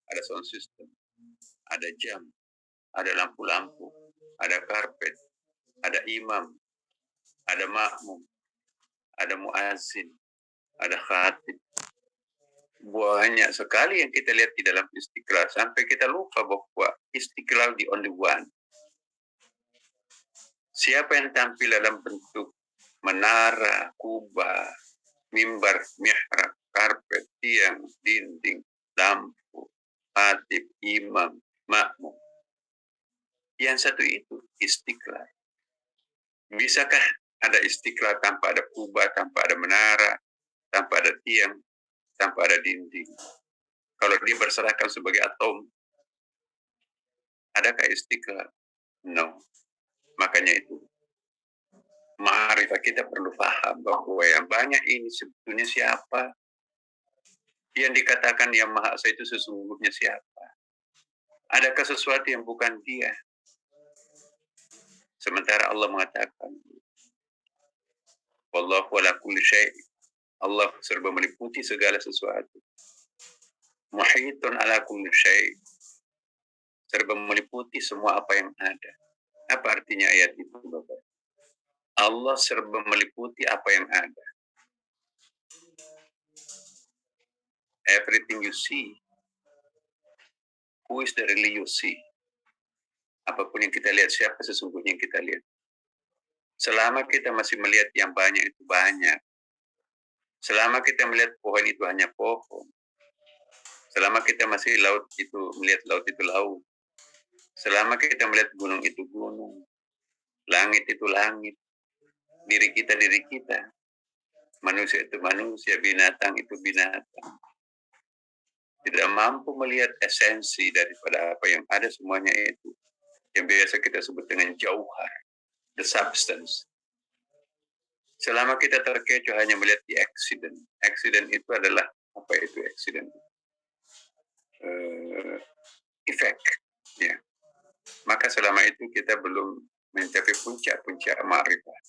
ada sound system, ada jam, ada lampu-lampu, ada karpet, ada imam, ada makmum, ada muazzin, ada khatib. Banyak sekali yang kita lihat di dalam Istiqlal sampai kita lupa bahwa Istiqlal the only one. Siapa yang tampil dalam bentuk menara, kubah, mimbar, mihrab, karpet, tiang, dinding, lampu, khatib, imam, makmum. Yang satu itu Istiqlal. Bisakah ada Istiqlal tanpa ada kubah, tanpa ada menara, tanpa ada tiang, tanpa ada dinding? Kalau dia berserahkan sebagai atom, adakah Istiqlal? No. Makanya itu, ma'rifah kita perlu paham bahwa yang banyak ini sebetulnya siapa? Yang dikatakan yang Maha Esa itu sesungguhnya siapa? Adakah sesuatu yang bukan dia? Sementara Allah mengatakan, Wallahu ala kulli syai'. Allah serba meliputi segala sesuatu. Muhitun ala kulli syai'. Serba meliputi semua apa yang ada. Apa artinya ayat itu, Bapak? Allah serba meliputi apa yang ada. Everything you see, who is the really you see? Apapun yang kita lihat, siapa sesungguhnya yang kita lihat? Selama kita masih melihat yang banyak itu banyak. Selama kita melihat pohon itu hanya pohon. Selama kita masih melihat laut itu laut. Selama kita melihat gunung itu gunung. Langit itu langit. Diri kita diri kita. Manusia itu manusia, binatang itu binatang. Tidak mampu melihat esensi daripada apa yang ada semuanya itu. Yang biasa kita sebut dengan jauhar, the substance. Selama kita terkecoh hanya melihat di accident. Accident itu adalah, apa itu accident? Efek. Ya. Maka selama itu kita belum mencapai puncak-puncak ma'rifah.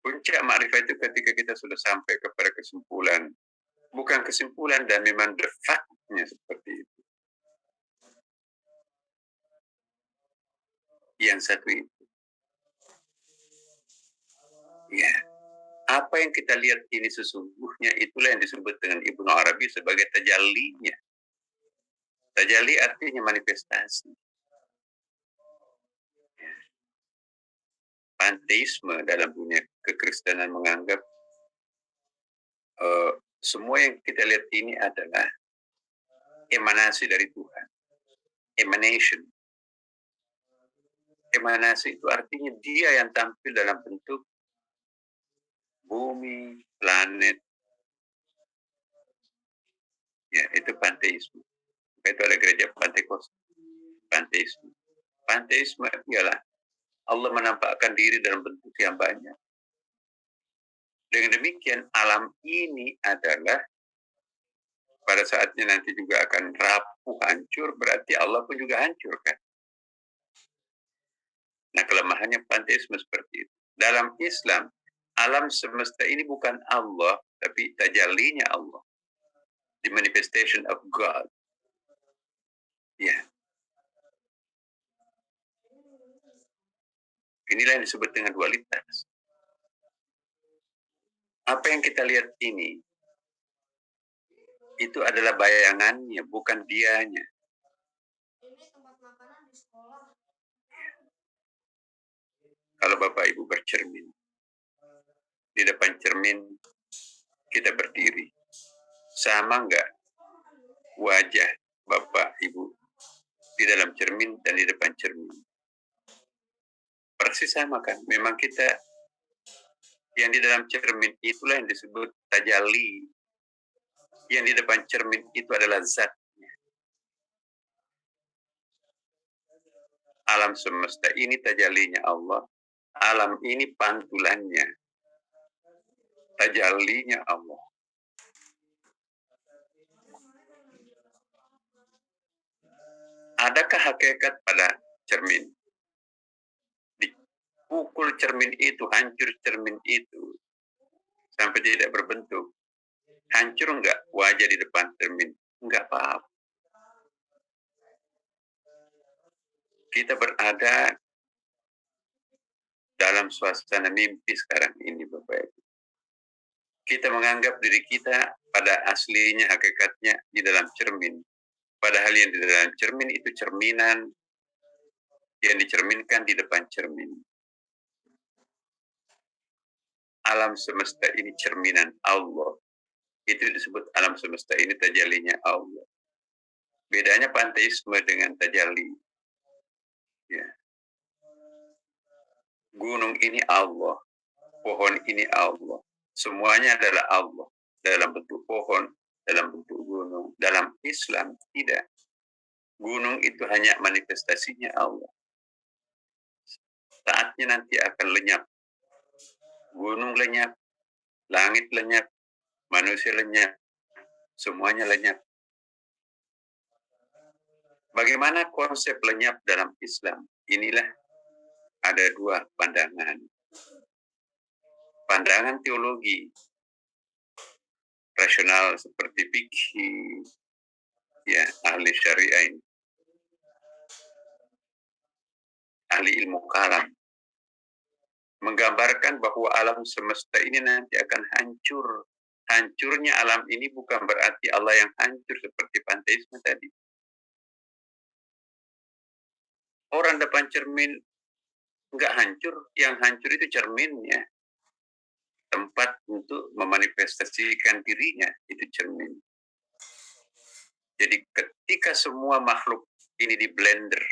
Puncak ma'rifah itu ketika kita sudah sampai kepada kesimpulan. Bukan kesimpulan dan memang the fact-nya seperti itu. Yang satu itu. Ya. Apa yang kita lihat ini sesungguhnya itulah yang disebut dengan Ibnu Arabi sebagai tajallinya. Tajalli artinya manifestasi. Ya. Panteisme dalam dunia kekristenan menganggap semua yang kita lihat ini adalah emanasi dari Tuhan. Emanation. Emanasi itu artinya dia yang tampil dalam bentuk bumi, planet. Ya, itu panteisme. Itu ada gereja Pantekosta. Panteisme. Panteisme ialah Allah menampakkan diri dalam bentuk yang banyak. Dengan demikian, alam ini adalah pada saatnya nanti juga akan rapuh, hancur, berarti Allah pun juga hancur, kan? Nah, kelemahannya panteisme seperti itu. Dalam Islam, alam semesta ini bukan Allah, tapi tajallinya Allah. The manifestation of God. Ya. Inilah yang disebut dengan dualitas. Apa yang kita lihat ini, itu adalah bayangannya, bukan dianya. Ini tempat makanan di sekolah. Kalau Bapak Ibu bercermin, di depan cermin kita berdiri. Sama enggak wajah Bapak Ibu di dalam cermin dan di depan cermin? Persis sama, kan? Memang kita yang di dalam cermin itulah yang disebut tajalli. Yang di depan cermin itu adalah zatnya. Alam semesta ini tajallinya Allah. Alam ini pantulannya. Tajallinya Allah. Adakah hakikat pada cermin? Dipukul cermin itu, hancur cermin itu, sampai tidak berbentuk. Hancur enggak wajah di depan cermin? Enggak apa-apa. Kita berada dalam suasana mimpi sekarang ini, Bapak Ibu. Kita menganggap diri kita pada aslinya, hakikatnya di dalam cermin. Padahal yang di dalam cermin itu cerminan yang dicerminkan di depan cermin. Alam semesta ini cerminan Allah. Itu disebut alam semesta ini tajallinya Allah. Bedanya panteisme dengan tajalli. Ya. Gunung ini Allah, pohon ini Allah. Semuanya adalah Allah. Dalam bentuk pohon, dalam bentuk gunung. Dalam Islam tidak. Gunung itu hanya manifestasinya Allah. Saatnya nanti akan lenyap. Gunung lenyap, langit lenyap, manusia lenyap, semuanya lenyap. Bagaimana konsep lenyap dalam Islam? Inilah ada dua pandangan. Pandangan teologi rasional seperti fikih, ya ahli syariah ini, ahli ilmu kalam, menggambarkan bahwa alam semesta ini nanti akan hancur. Hancurnya alam ini bukan berarti Allah yang hancur seperti panteisme tadi. Orang depan cermin nggak hancur, yang hancur itu cerminnya. Tempat untuk memanifestasikan dirinya, itu cermin. Jadi ketika semua makhluk ini di blender,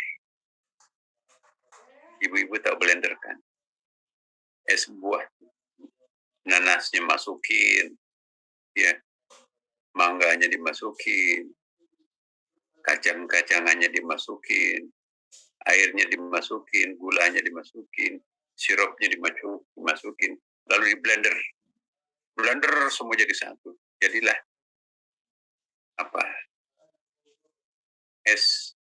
ibu-ibu tahu blender kan? Es buah, nanasnya masukin, ya, mangganya dimasukin, kacang-kacangannya dimasukin, airnya dimasukin, gulanya dimasukin, sirupnya dimasukin, lalu di blender. Blender semua jadi satu. Jadilah apa? Es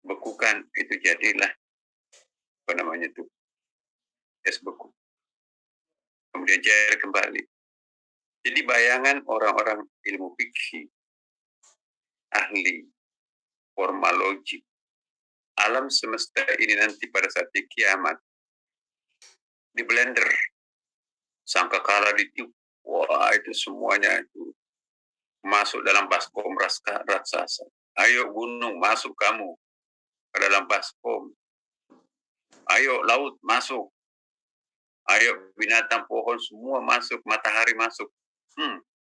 bekukan itu jadilah apa namanya itu? Es beku. Kemudian cair kembali. Jadi bayangan orang-orang ilmu fikih, ahli, formalogik, alam semesta ini nanti pada saat kiamat di blender, sangkakala ditiup, wah itu semuanya itu masuk dalam baskom raksasa. Ayo gunung masuk kamu ke dalam baskom. Ayo laut masuk. Ayo binatang pohon semua masuk, matahari masuk.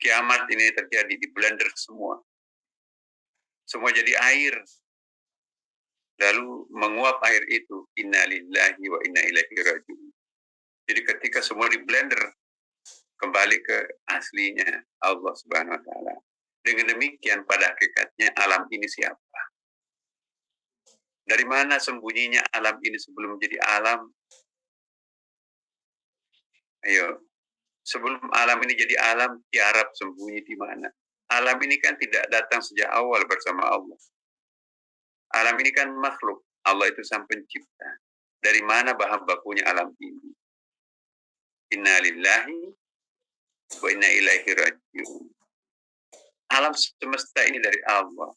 Kiamat ini terjadi di blender semua. Semua jadi air. Lalu menguap air itu, innalillahi wa inna ilaihi raji'un. Jadi ketika semua di blender, kembali ke aslinya Allah Subhanahu wa taala. Dengan demikian pada hakikatnya alam ini siapa? Dari mana sembunyinya alam ini sebelum menjadi alam? Ayo, sebelum alam ini jadi alam, tiarap sembunyi di mana? Alam ini kan tidak datang sejak awal bersama Allah. Alam ini kan makhluk. Allah itu sang pencipta. Dari mana bahan bakunya alam ini? Innalillahi wa inna ilaihi raji'un. Alam semesta ini dari Allah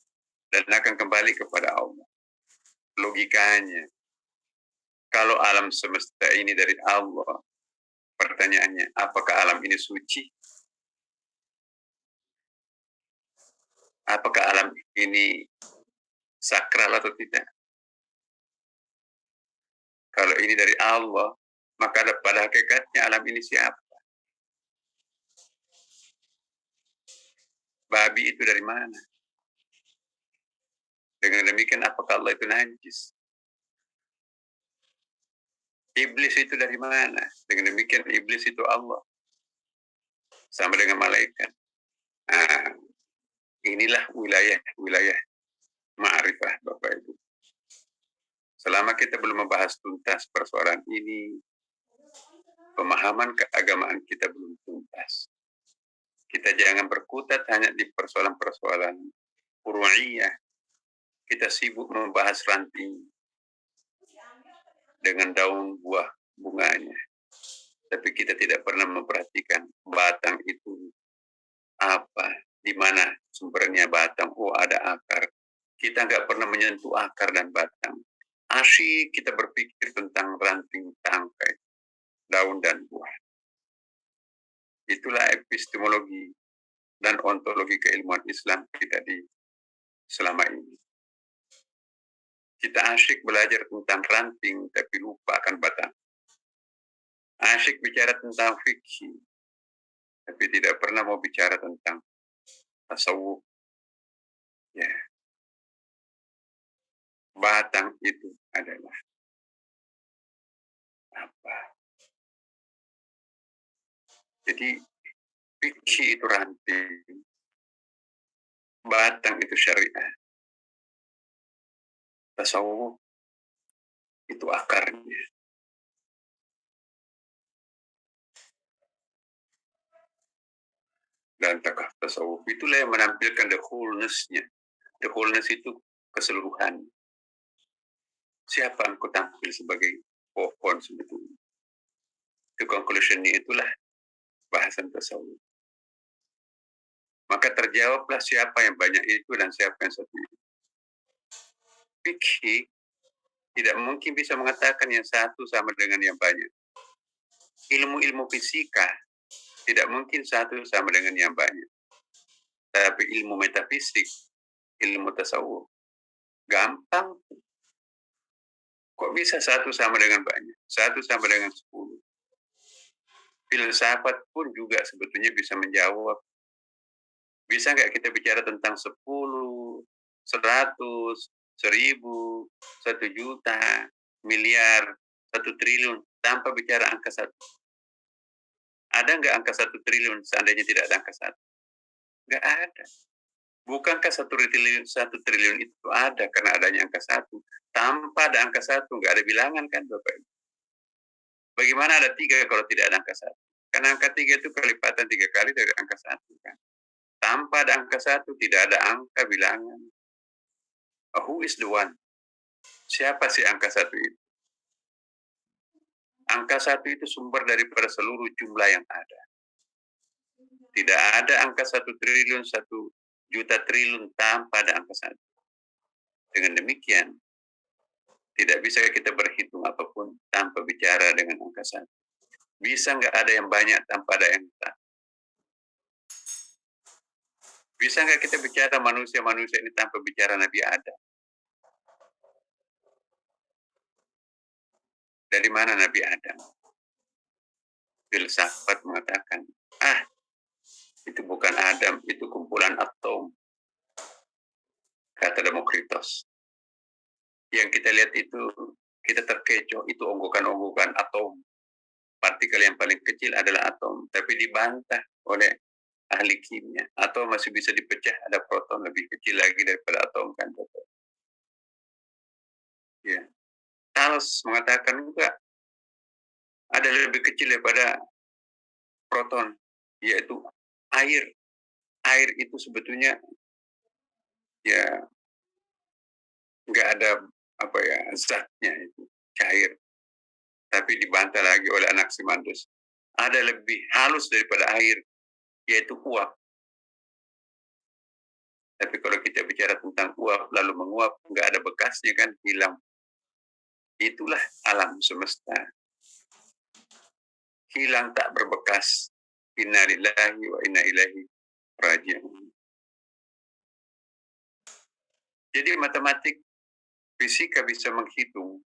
dan akan kembali kepada Allah. Logikanya, kalau alam semesta ini dari Allah, pertanyaannya, apakah alam ini suci? Apakah alam ini sakral atau tidak? Kalau ini dari Allah, maka pada hakikatnya alam ini siapa? Babi itu dari mana? Dengan demikian apakah Allah itu najis? Iblis itu dari mana? Dengan demikian iblis itu Allah. Sama dengan malaikat. Nah, inilah wilayah ma'rifah Bapak Ibu. Selama kita belum membahas tuntas persoalan ini, pemahaman keagamaan kita belum tuntas. Kita jangan berkutat hanya di persoalan-persoalan furu'iyah. Kita sibuk membahas ranting dengan daun buah bunganya. Tapi kita tidak pernah memperhatikan batang itu akarnya batang. Oh, ada akar. Kita nggak pernah menyentuh akar dan batang. Asyik kita berpikir tentang ranting, tangkai, daun, dan buah. Itulah epistemologi dan ontologi keilmuan Islam kita di selama ini. Kita asyik belajar tentang ranting, tapi lupa akan batang. Asyik bicara tentang fikih, tapi tidak pernah mau bicara tentang tasawuf. Ya, batang itu adalah apa? Jadi fikih itu ranting, batang itu syariat, tasawuf itu akarnya. Dan tasawuf itulah yang menampilkan the wholeness-nya. The wholeness itu keseluruhan. Siapa engkau tampil sebagai pohon sebetulnya? The conclusion-nya itulah bahasan tasawuf. Maka terjawablah siapa yang banyak itu dan siapa yang satu itu. Fikih tidak mungkin bisa mengatakan yang satu sama dengan yang banyak. Ilmu-ilmu fisika tidak mungkin satu sama dengan yang banyak. Tapi ilmu metafisik, ilmu tasawuf, gampang. Kok bisa satu sama dengan banyak? Satu sama dengan 10. Filsafat pun juga sebetulnya bisa menjawab. Bisa nggak kita bicara tentang 10, 100, 1000, 1 juta, miliar, 1 triliun, tanpa bicara angka 1? Ada nggak angka 1 triliun seandainya tidak ada angka 1? Nggak ada. Bukankah 1 triliun itu ada karena adanya angka 1? Tanpa ada angka 1, nggak ada bilangan kan Bapak? Bagaimana ada 3 kalau tidak ada angka 1? Karena angka 3 itu kelipatan 3 kali dari angka 1 kan. Tanpa ada angka 1, tidak ada angka bilangan. Who is the one? Siapa sih angka 1 itu? Angka 1 itu sumber daripada seluruh jumlah yang ada. Tidak ada angka 1 triliun, 1 juta triliun tanpa ada angka 1. Dengan demikian, tidak bisa kita berhitung apapun tanpa bicara dengan angka 1. Bisa nggak ada yang banyak tanpa ada yang tak? Bisa nggak kita bicara manusia-manusia ini tanpa bicara Nabi Adam? Dari mana Nabi Adam? Filsafat mengatakan, itu bukan Adam, itu kumpulan atom. Kata Demokritos. Yang kita lihat itu, kita terkecoh, itu onggokan-onggokan atom. Partikel yang paling kecil adalah atom, tapi dibantah oleh ahli kimia. Atom masih bisa dipecah, ada proton lebih kecil lagi daripada atom kan. Ya. Thales mengatakan juga ada lebih kecil daripada proton, yaitu air. Air itu sebetulnya ya nggak ada zatnya, itu cair. Tapi dibantah lagi oleh Anaximandros. Ada lebih halus daripada air, yaitu uap. Tapi kalau kita bicara tentang uap lalu menguap, nggak ada bekasnya kan, hilang. Itulah alam semesta. Hilang tak berbekas. Inna lillahi wa inna ilaihi raji'un. Jadi matematik, fisika bisa menghitung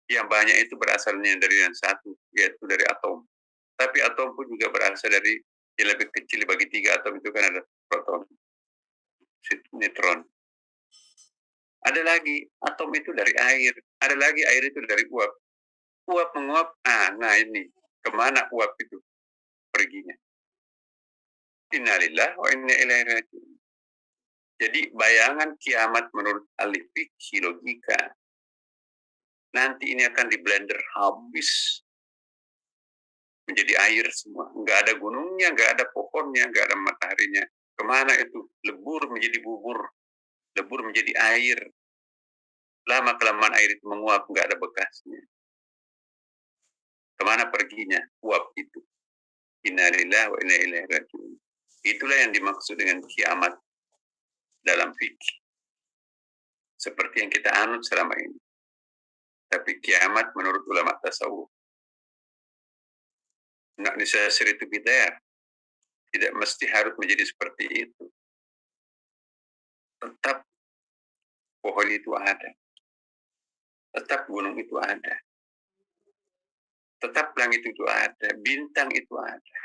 yang banyak itu berasalnya dari yang satu, yaitu dari atom. Tapi atom pun juga berasal dari yang lebih kecil, bagi 3 atom itu kan ada proton, neutron. Ada lagi, atom itu dari air. Ada lagi, air itu dari uap. Uap menguap, nah ini. Kemana uap itu perginya? Innalillah wa inna ilaihi raji'un. Jadi bayangan kiamat menurut ahli fikih logika, nanti ini akan di blender habis menjadi air semua. Nggak ada gunungnya, nggak ada pohonnya, nggak ada mataharinya. Kemana itu? Lebur menjadi bubur. Lebur menjadi air. Lama-kelamaan air itu menguap, nggak ada bekasnya. Kemana perginya uap itu? Innalillahi wa inna ilaihi raji'un. Itulah yang dimaksud dengan kiamat dalam fikih. Seperti yang kita anut selama ini. Tapi kiamat menurut ulama tasawuf, not necessary to be there. Tidak mesti harus menjadi seperti itu. Tetap pohon itu ada. Tetap gunung itu ada. Tetap langit itu ada. Bintang itu ada.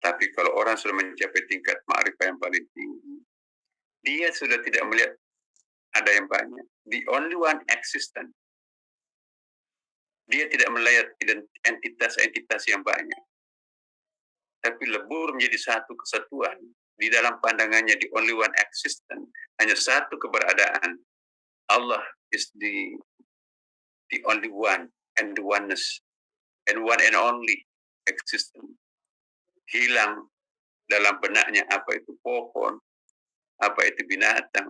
Tapi kalau orang sudah mencapai tingkat ma'rifah yang paling tinggi, dia sudah tidak melihat ada yang banyak. The only one existent. Dia tidak melihat entitas-entitas yang banyak. Tapi lebur menjadi satu kesatuan. Di dalam pandangannya, the only one existent. Hanya satu keberadaan. Allah is the only one and the oneness. And one and only existent. Hilang dalam benaknya apa itu pohon, apa itu binatang,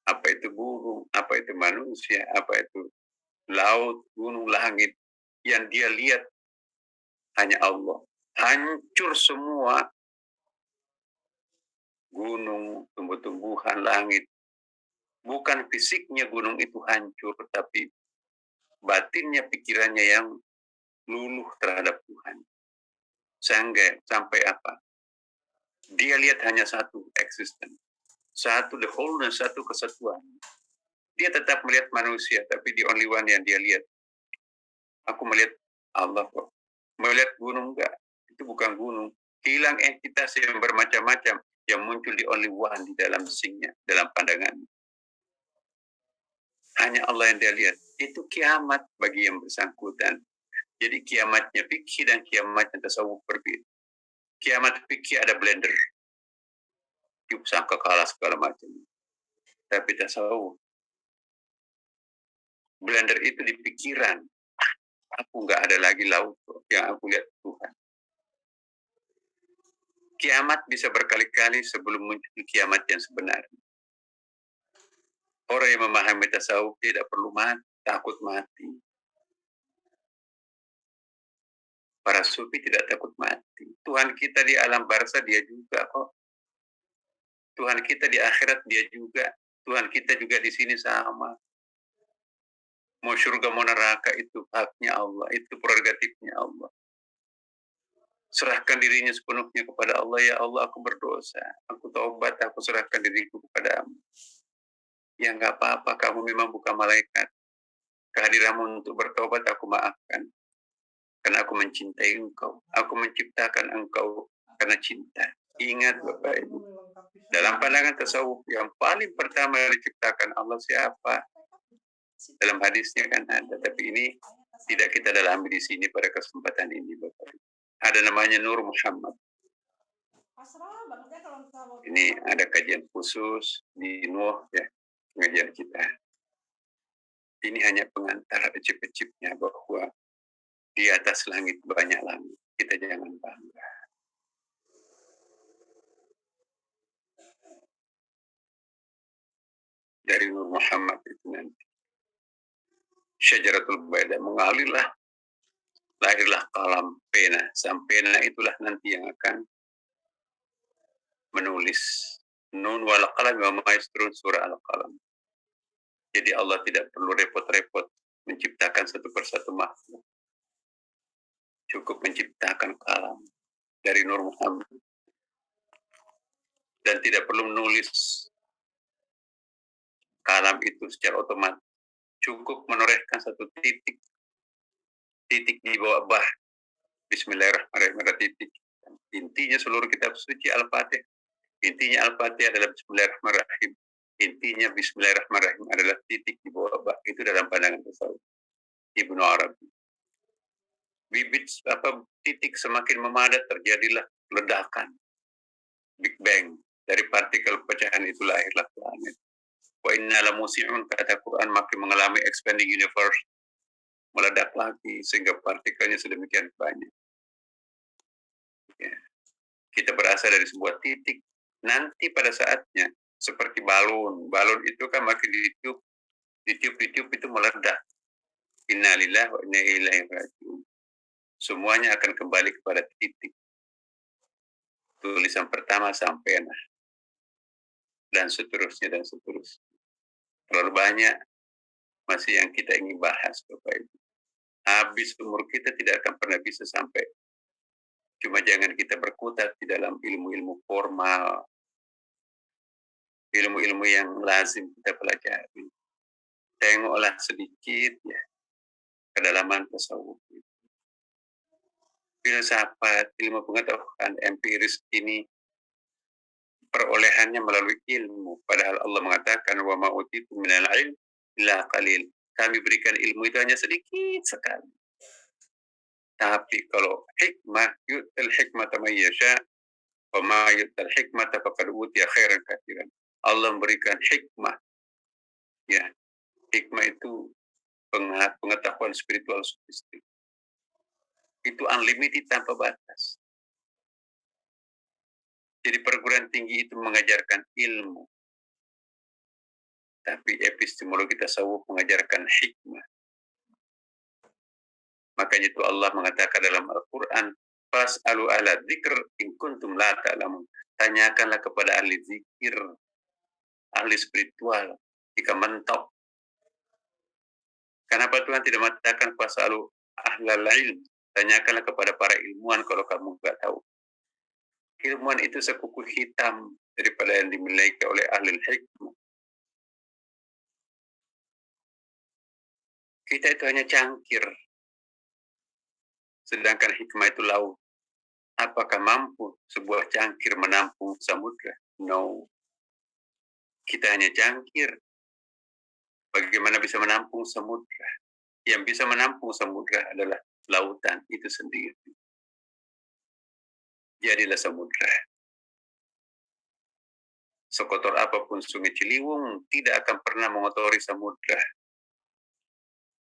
apa itu burung, apa itu manusia, apa itu laut, gunung, langit. Yang dia lihat hanya Allah. Hancur semua gunung, tumbuh-tumbuhan, langit. Bukan fisiknya gunung itu hancur, tapi batinnya, pikirannya yang luluh terhadap Tuhan. Sampai apa? Dia lihat hanya satu existence. Satu the wholeness, satu kesatuan. Dia tetap melihat manusia, tapi the only one yang dia lihat. Aku melihat Allah kok. Melihat gunung enggak? Itu bukan gunung. Hilang entitas yang bermacam-macam yang muncul di only one di dalam singnya, dalam pandangan. Hanya Allah yang dia lihat. Itu kiamat bagi yang bersangkutan. Jadi kiamatnya fikih dan kiamatnya tasawuf berbeda. Kiamat fikih ada blender. Yuk sangka kalah segala macam. Tapi tasawuf. Blender itu di pikiran. Aku nggak ada lagi laut yang aku lihat Tuhan. Kiamat bisa berkali-kali sebelum muncul kiamat yang sebenarnya. Orang yang memahami tasawuf tidak perlu takut mati. Para sufi tidak takut mati. Tuhan kita di alam barzah dia juga kok. Tuhan kita di akhirat dia juga. Tuhan kita juga di sini sama. Mau surga mau neraka itu haknya Allah. Itu prerogatifnya Allah. Serahkan dirinya sepenuhnya kepada Allah. Ya Allah, aku berdosa. Aku taubat, aku serahkan diriku kepadamu. Ya nggak apa-apa, kamu memang bukan malaikat. Kehadiranmu untuk bertobat aku maafkan. Karena aku mencintai engkau. Aku menciptakan engkau karena cinta. Ingat Bapak Ibu. Dalam pandangan tasawuf yang paling pertama diciptakan Allah siapa? Dalam hadisnya kan ada. Tapi ini tidak kita dalami di sini pada kesempatan ini Bapak Ibu. Ada namanya Nur Muhammad. Ini ada kajian khusus di Nuh ya. Pengajian kita. Ini hanya pengantar ecip-ecipnya bahwa di atas langit banyak langit. Kita jangan bangga. Dari Nur Muhammad itu nanti. Syajaratul Baida mengalirlah. Lahirlah kalam pena. Sam pena itulah nanti yang akan menulis. Nun wal qalam wa ma yasturun surah al-qalam. Jadi Allah tidak perlu repot-repot menciptakan satu persatu makhluk. Cukup menciptakan kalam dari Nur Muhammad. Dan tidak perlu menulis kalam itu secara otomatis. Cukup menorehkan satu titik. Titik di bawah bah. Bismillahirrahmanirrahim ada titik. Intinya seluruh kitab suci Al-Fatih. Intinya Al-Fatih adalah Bismillahirrahmanirrahim. Intinya Bismillahirrahmanirrahim adalah titik di bawah bah. Itu dalam pandangan tasawuf Ibnu Arabi. Bibit titik semakin memadat terjadilah ledakan. Big Bang. Dari partikel pecahan itu lahirlah planet. Wa inna lamusi'un kata Quran makin mengalami expanding universe. Meledak lagi sehingga partikelnya sedemikian banyak. Ya. Kita berasal dari sebuah titik. Nanti pada saatnya seperti balon. Balon itu kan makin ditiup itu meledak. Innalillahi wa inna ilaihi raji'un. Semuanya akan kembali kepada titik. tulisan pertama sampai nah, dan seterusnya dan seterusnya. Terlalu banyak masih yang kita ingin bahas, Bapak Ibu. Habis umur kita tidak akan pernah bisa sampai. Cuma jangan kita berkutat di dalam ilmu-ilmu formal, ilmu-ilmu yang lazim kita pelajari. Tengoklah sedikit ya kedalaman tasawuf. Filsafat, ilmu pengetahuan empiris ini perolehannya melalui ilmu. Padahal Allah mengatakan wa ma utitu minal ilm illa qalil. Kami berikan ilmu itu hanya sedikit sekali. Tapi kalau hikmah, yu'tal hikmata man yasha wa ma yu'tal hikmata faqad utiya khairan katsiran. Allah memberikan hikmah. Ya, hikmah itu pengetahuan spiritual sofistik. Itu unlimited tanpa batas. Jadi perguruan tinggi itu mengajarkan ilmu. Tapi epistemologi tasawuf mengajarkan hikmah. Makanya itu Allah mengatakan dalam Al-Quran, fas'alu ala dzikr in kuntum la ta'lamun. Tanyakanlah kepada ahli zikir, ahli spiritual, jika mentok. Kenapa Tuhan tidak mengatakan fas'alu ahlal ilm? Tanyakanlah kepada para ilmuwan kalau kamu nggak tahu. Ilmuwan itu sekuku hitam daripada yang dimiliki oleh ahli hikmah. Kita itu hanya cangkir. Sedangkan hikmah itu laut. Apakah mampu sebuah cangkir menampung samudra? No. Kita hanya cangkir. Bagaimana bisa menampung samudra? Yang bisa menampung samudra adalah lautan itu sendiri. Jadilah samudra. Sekotor apapun sungai Ciliwung tidak akan pernah mengotori samudra.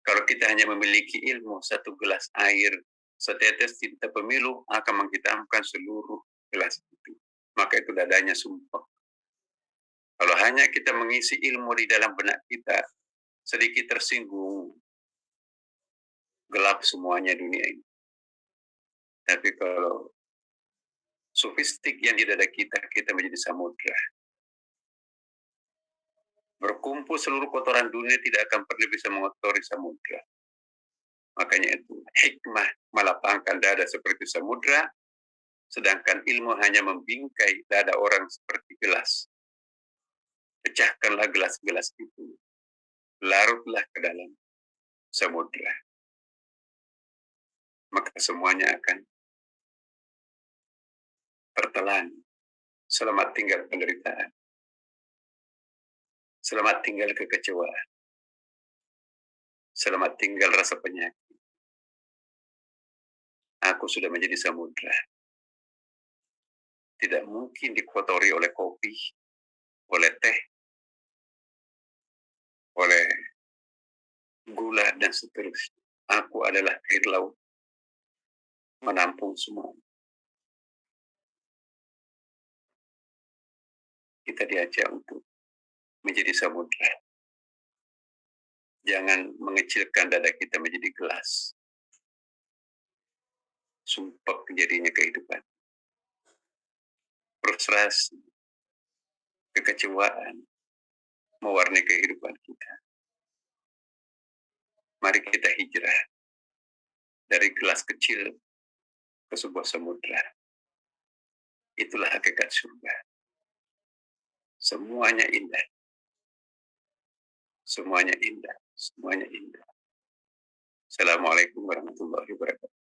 Kalau kita hanya memiliki ilmu, satu gelas air, setetes tinta pemilu akan menghitamkan seluruh gelas itu. Maka itu dadanya sumpah. Kalau hanya kita mengisi ilmu di dalam benak kita, sedikit tersinggung, gelap semuanya dunia ini. Tapi kalau sofistik yang di dada kita, kita menjadi samudra. Berkumpul seluruh kotoran dunia tidak akan pernah bisa mengotori samudra. Makanya itu hikmah melapangkan dada seperti samudra, sedangkan ilmu hanya membingkai dada orang seperti gelas. Pecahkanlah gelas-gelas itu, larutlah ke dalam samudra. Maka semuanya akan tertelan. Selamat tinggal penderitaan. Selamat tinggal kekecewaan. Selamat tinggal rasa penyakit. Aku sudah menjadi samudra. Tidak mungkin dikotori oleh kopi, oleh teh, oleh gula, dan seterusnya. Aku adalah air laut, menampung semua. Kita diajak untuk menjadi samudra. Jangan mengecilkan dada kita menjadi gelas. Sumpah jadinya kehidupan. Frustrasi, kekecewaan mewarnai kehidupan kita. Mari kita hijrah dari gelas kecil ke sebuah samudra. Itulah hakikat surga. Semuanya indah. Semuanya indah. Semuanya indah. Assalamualaikum warahmatullahi wabarakatuh.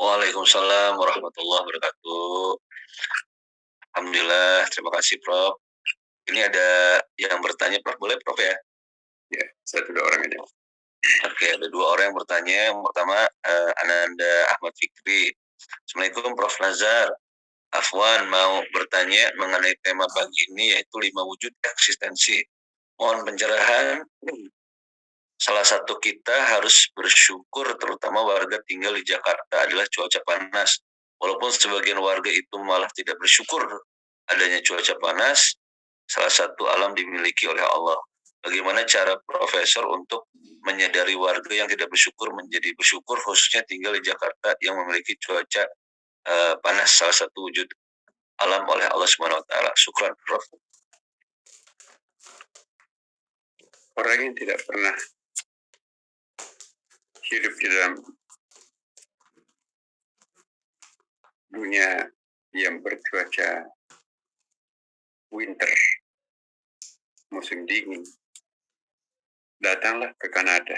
Waalaikumsalam warahmatullahi wabarakatuh. Alhamdulillah, terima kasih Prof. Ini ada yang bertanya, Prof. Boleh Prof ya? Ya, 1-2 orang aja. Oke, ada 2 orang yang bertanya. Yang pertama, Ananda Ahmad Fikri. Assalamualaikum Prof. Nazar. Afwan mau bertanya mengenai tema pagi ini, yaitu 5 wujud eksistensi. Mohon pencerahan. Salah satu kita harus bersyukur, terutama warga tinggal di Jakarta, adalah cuaca panas. Walaupun sebagian warga itu malah tidak bersyukur adanya cuaca panas, salah satu alam dimiliki oleh Allah. Bagaimana cara Profesor untuk menyadari warga yang tidak bersyukur menjadi bersyukur, khususnya tinggal di Jakarta yang memiliki cuaca panas salah satu wujud alam oleh Allah Subhanahu wa taala. Syukran, Prof. Orang yang tidak pernah hidup di dalam dunia yang bercuaca winter, musim dingin, datanglah ke Kanada.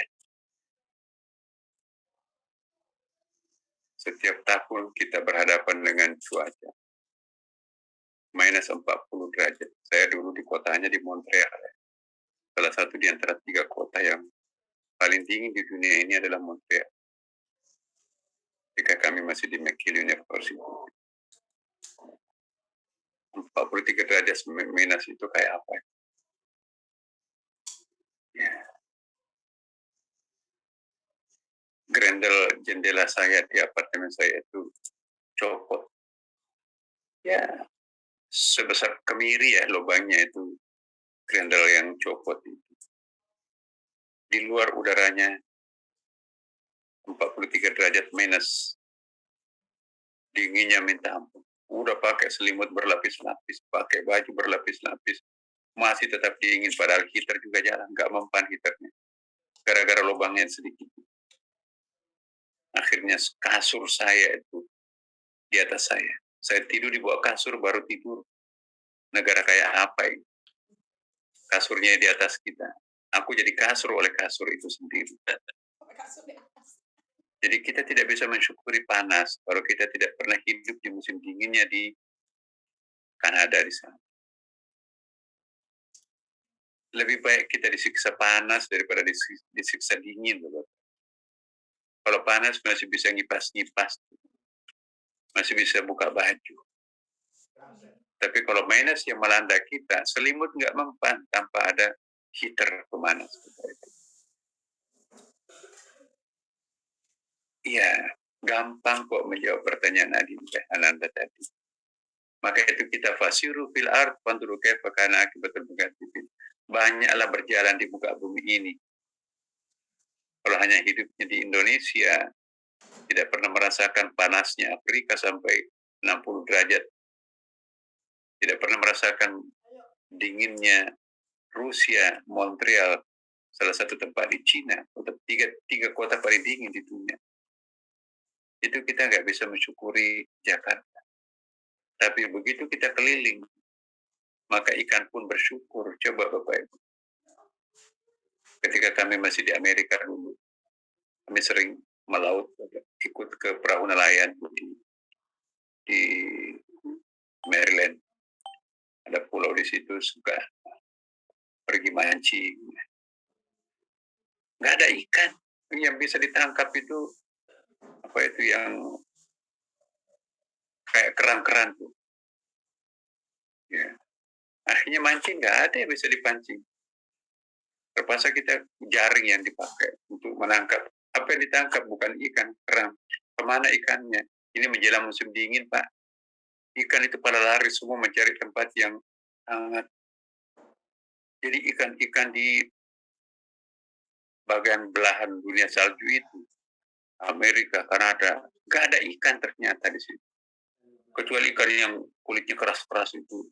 Setiap tahun kita berhadapan dengan cuaca minus 40 derajat. Saya dulu di kotanya di Montreal. Salah satu di antara 3 kota yang paling dingin di dunia ini adalah Montreal. Jika kami masih di McGill University. 43 derajat minus itu kayak apa? Ya. Grendel jendela saya di apartemen saya itu copot. Ya, sebesar kemiri ya lubangnya itu grendel yang copot itu. Di luar udaranya 43 derajat minus. Dinginnya minta ampun. Udah pakai selimut berlapis-lapis, pakai baju berlapis-lapis. Masih tetap dingin, padahal heater juga jalan. Nggak mempan heaternya. Gara-gara lubangnya sedikit. Akhirnya kasur saya itu di atas saya. Saya tidur di bawah kasur, baru tidur. Negara kayak apa ini? Kasurnya di atas kita. Aku jadi kasur oleh kasur itu sendiri. Jadi kita tidak bisa mensyukuri panas kalau kita tidak pernah hidup di musim dinginnya di Kanada di sana. Lebih baik kita disiksa panas daripada disiksa dingin. Kalau panas masih bisa ngipas-ngipas, masih bisa buka baju. Tapi kalau minus yang melanda kita, selimut nggak mempan tanpa ada heater pemanas. Iya, gampang kok menjawab pertanyaan Ananda tadi. Maka itu kita fasiru fil ard fanduru kaifa kana akibatul mukatsibin. Banyaklah berjalan di muka bumi ini. Kalau hanya hidupnya di Indonesia, tidak pernah merasakan panasnya Afrika sampai 60 derajat. Tidak pernah merasakan dinginnya Rusia, Montreal, salah satu tempat di Cina, untuk tiga kota paling dingin di dunia. Itu kita nggak bisa mensyukuri Jakarta. Tapi begitu kita keliling, maka ikan pun bersyukur. Coba Bapak Ibu. Ketika kami masih di Amerika dulu, kami sering melaut, ikut ke perahu nelayan di Maryland. Ada pulau di situ, suka pergi mancing. Nggak ada ikan. Yang bisa ditangkap itu, apa itu yang kayak kerang-kerang tuh. Ya. Akhirnya mancing nggak ada yang bisa dipancing. Terpaksa kita jaring yang dipakai untuk menangkap. Apa yang ditangkap bukan ikan, kerang. Kemana ikannya? Ini menjelang musim dingin, Pak. Ikan itu pada lari semua mencari tempat yang hangat. Jadi ikan-ikan di bagian belahan dunia salju itu, Amerika, Kanada, nggak ada ikan ternyata di situ. Kecuali ikan yang kulitnya keras-keras itu,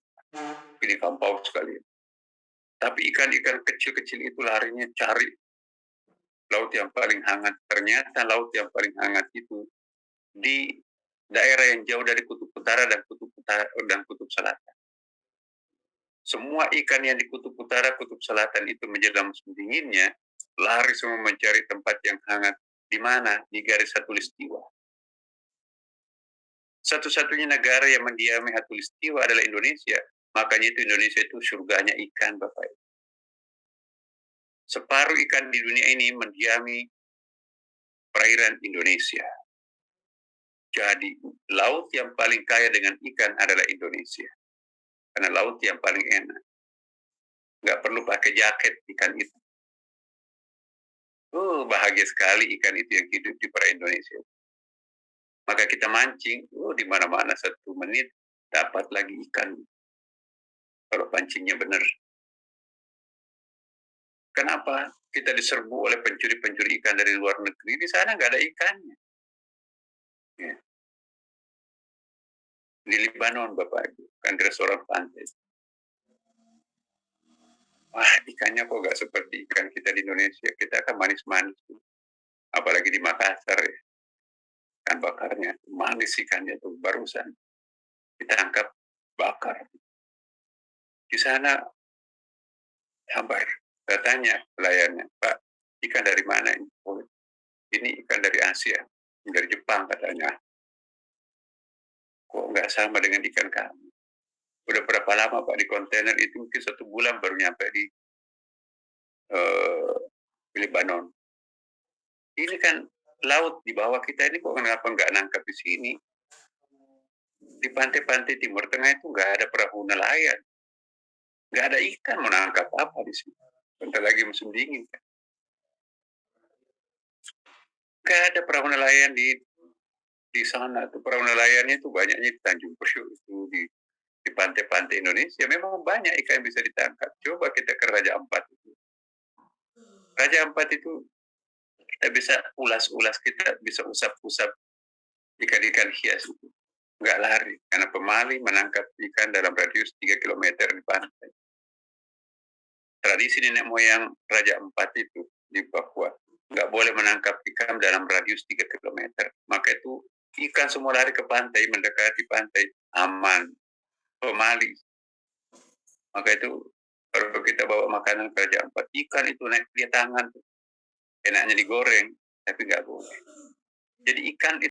ini kampau sekali. Tapi ikan-ikan kecil-kecil itu larinya cari laut yang paling hangat. Ternyata laut yang paling hangat itu di daerah yang jauh dari kutub utara dan kutub selatan. Semua ikan yang di kutub utara, kutub selatan itu menjelang musim dinginnya, lari semua mencari tempat yang hangat. Di mana? Di garis khatulistiwa. Satu-satunya negara yang mendiami khatulistiwa adalah Indonesia. Makanya itu Indonesia itu surganya ikan, Bapak. Separuh ikan di dunia ini mendiami perairan Indonesia. Jadi laut yang paling kaya dengan ikan adalah Indonesia. Karena laut yang paling enak. Nggak perlu pakai jaket ikan itu. Bahagia sekali ikan itu yang hidup di perairan Indonesia. Maka kita mancing, di mana-mana 1 menit dapat lagi ikan. Kalau pancingnya benar. Kenapa kita diserbu oleh pencuri-pencuri ikan dari luar negeri? Di sana nggak ada ikannya. Ya. di Lebanon Bapak Ibu, kan restoran pantai. Wah, ikannya kok gak seperti ikan kita di Indonesia. Kita kan manis-manis. Apalagi di Makassar ya. Kan bakarnya manis ikannya tuh barusan ditangkap bakar. Di sana hambar. Saya tanya pelayannya, Pak, ikan dari mana ini? Oh, ini ikan dari Asia, dari Jepang katanya. Kok nggak sama dengan ikan kami? Udah berapa lama Pak di kontainer itu? Mungkin 1 bulan baru nyampe di Lebanon. Ini kan laut di bawah kita ini kok kenapa nggak nangkap di sini? Di pantai-pantai Timur Tengah itu nggak ada perahu nelayan. Nggak ada ikan, mau nangkap apa di sini? Bentar lagi musim dingin kan. Nggak ada perahu nelayan di sana. Tuh perahu nelayannya itu banyaknya di Tanjung Priok itu di pantai-pantai Indonesia. Memang banyak ikan yang bisa ditangkap. Coba kita ke Raja Ampat itu. Raja Ampat itu kita bisa ulas-ulas, kita bisa usap-usap ikan-ikan hias itu. Nggak lari, karena pemali menangkap ikan dalam radius 3 km di pantai. Tradisi nenek moyang Raja Ampat itu di Papua, nggak boleh menangkap ikan dalam radius 3 km. Maka itu ikan semua lari ke pantai, mendekati pantai, aman, pemali. Maka itu kalau kita bawa makanan ke Raja Ampat, ikan itu naik di tangan, enaknya digoreng, tapi nggak boleh. Jadi ikan